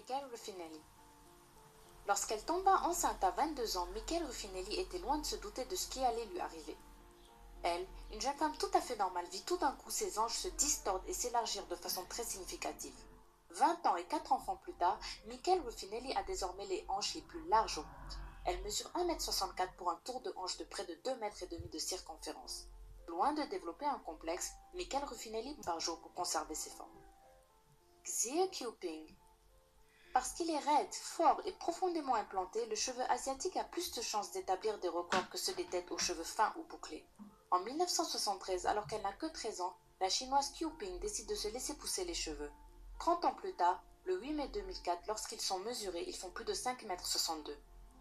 Michael Ruffinelli. Lorsqu'elle tomba enceinte à 22 ans, Michael Ruffinelli était loin de se douter de ce qui allait lui arriver. Elle, une jeune femme tout à fait normale, vit tout d'un coup ses hanches se distordre et s'élargir de façon très significative. 20 ans et 4 enfants plus tard, Michael Ruffinelli a désormais les hanches les plus larges au monde. Elle mesure 1,64 m pour un tour de hanche de près de 2,5 m de circonférence. Loin de développer un complexe, Michael Ruffinelli par jour pour conserver ses formes. Xie Qiuping. Parce qu'il est raide, fort et profondément implanté, le cheveu asiatique a plus de chances d'établir des records que ceux des têtes aux cheveux fins ou bouclés. En 1973, alors qu'elle n'a que 13 ans, la chinoise Qiuping décide de se laisser pousser les cheveux. 30 ans plus tard, le 8 mai 2004, lorsqu'ils sont mesurés, ils font plus de 5,62 m.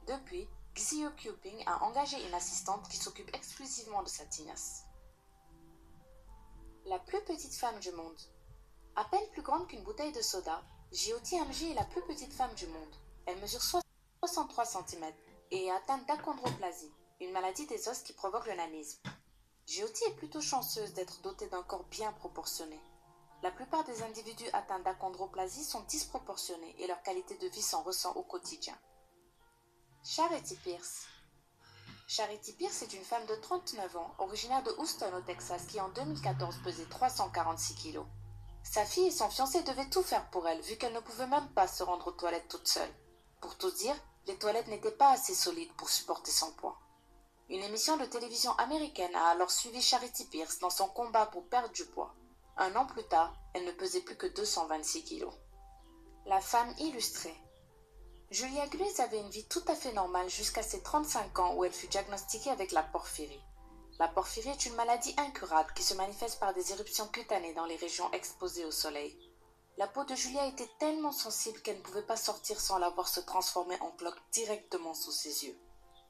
Depuis, Xie Qiuping a engagé une assistante qui s'occupe exclusivement de sa tignasse. La plus petite femme du monde. À peine plus grande qu'une bouteille de soda, Jiao Tianji est la plus petite femme du monde. Elle mesure 63 cm et est atteinte d'achondroplasie, une maladie des os qui provoque le nanisme. Jioti est plutôt chanceuse d'être dotée d'un corps bien proportionné. La plupart des individus atteints d'achondroplasie sont disproportionnés et leur qualité de vie s'en ressent au quotidien. Charity Pierce. Charity Pierce est une femme de 39 ans, originaire de Houston au Texas, qui en 2014 pesait 346 kg. Sa fille et son fiancé devaient tout faire pour elle, vu qu'elle ne pouvait même pas se rendre aux toilettes toute seule. Pour tout dire, les toilettes n'étaient pas assez solides pour supporter son poids. Une émission de télévision américaine a alors suivi Charity Pierce dans son combat pour perdre du poids. 1 an plus tard, elle ne pesait plus que 226 kg. La femme illustrée. Julia Glues avait une vie tout à fait normale jusqu'à ses 35 ans où elle fut diagnostiquée avec la porphyrie. La porphyrie est une maladie incurable qui se manifeste par des éruptions cutanées dans les régions exposées au soleil. La peau de Julia était tellement sensible qu'elle ne pouvait pas sortir sans la voir se transformer en cloque directement sous ses yeux.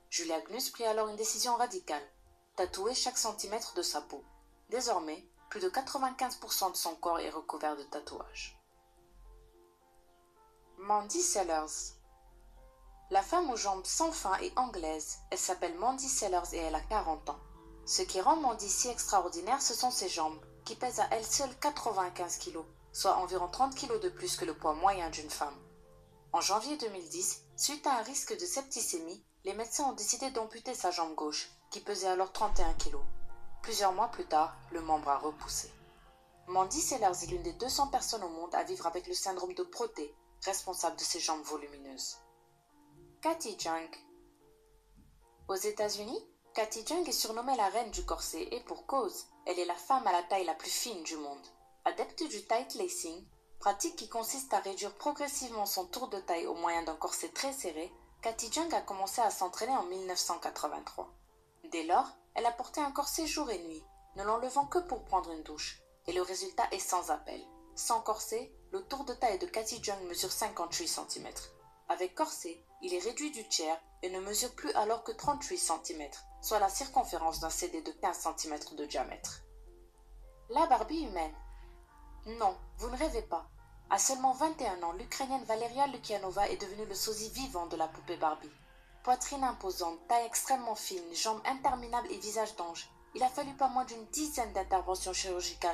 Julia Gnus prit alors une décision radicale, tatouer chaque centimètre de sa peau. Désormais, plus de 95% de son corps est recouvert de tatouages. Mandy Sellers. La femme aux jambes sans fin est anglaise. Elle s'appelle Mandy Sellers et elle a 40 ans. Ce qui rend Mandy si extraordinaire, ce sont ses jambes, qui pèsent à elles seules 95 kg, soit environ 30 kg de plus que le poids moyen d'une femme. En janvier 2010, suite à un risque de septicémie, les médecins ont décidé d'amputer sa jambe gauche, qui pesait alors 31 kg. Plusieurs mois plus tard, le membre a repoussé. Mandy Sellers est l'une des 200 personnes au monde à vivre avec le syndrome de Proté, responsable de ses jambes volumineuses. Katy Jung. Aux États-Unis, Katy Jung est surnommée la reine du corset et pour cause, elle est la femme à la taille la plus fine du monde. Adepte du tight lacing, pratique qui consiste à réduire progressivement son tour de taille au moyen d'un corset très serré, Katy Jung a commencé à s'entraîner en 1983. Dès lors, elle a porté un corset jour et nuit, ne l'enlevant que pour prendre une douche. Et le résultat est sans appel. Sans corset, le tour de taille de Katy Jung mesure 58 cm. Avec corset, il est réduit du tiers et ne mesure plus alors que 38 cm, soit la circonférence d'un CD de 15 cm de diamètre. La Barbie humaine. Non, vous ne rêvez pas. À seulement 21 ans, l'Ukrainienne Valeria Lukianova est devenue le sosie vivant de la poupée Barbie. Poitrine imposante, taille extrêmement fine, jambes interminables et visage d'ange. Il a fallu pas moins d'une dizaine d'interventions chirurgicales